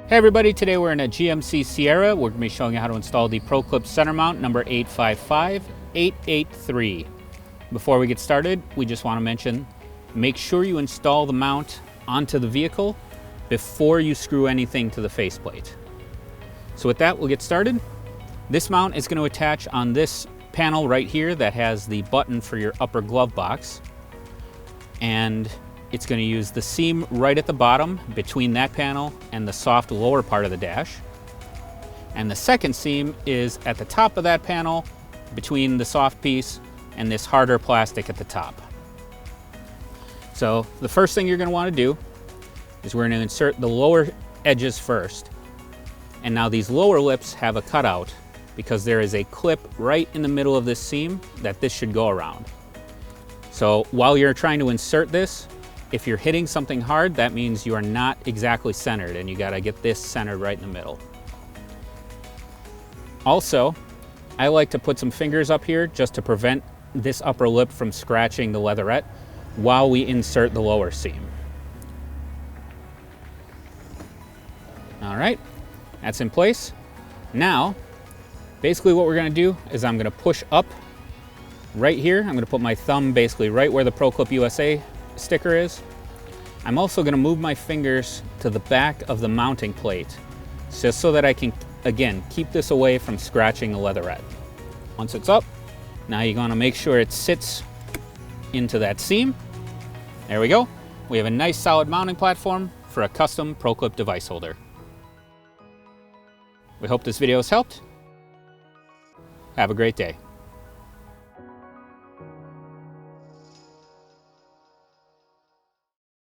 Hey everybody, today we're in a GMC Sierra. We're going to be showing you how to install the ProClip center mount number 855883. Before we get started, we just want to mention, make sure you install the mount onto the vehicle before you screw anything to the faceplate. So with that, we'll get started. This mount is going to attach on this panel right here that has the button for your upper glove box. And it's going to use the seam right at the bottom between that panel and the soft lower part of the dash. And the second seam is at the top of that panel between the soft piece and this harder plastic at the top. So the first thing you're going to want to do is we're going to insert the lower edges first. And now these lower lips have a cutout because there is a clip right in the middle of this seam that this should go around. So while you're trying to insert this, if you're hitting something hard, that means you are not exactly centered, and you gotta get this centered right in the middle. Also, I like to put some fingers up here just to prevent this upper lip from scratching the leatherette while we insert the lower seam. All right, that's in place. Now, basically what we're gonna do is I'm gonna push up right here. I'm gonna put my thumb basically right where the ProClip USA sticker is. I'm also going to move my fingers to the back of the mounting plate just so that I can, again, keep this away from scratching the leatherette. Once it's up, now you're going to make sure it sits into that seam. There we go. We have a nice solid mounting platform for a custom ProClip device holder. We hope this video has helped. Have a great day.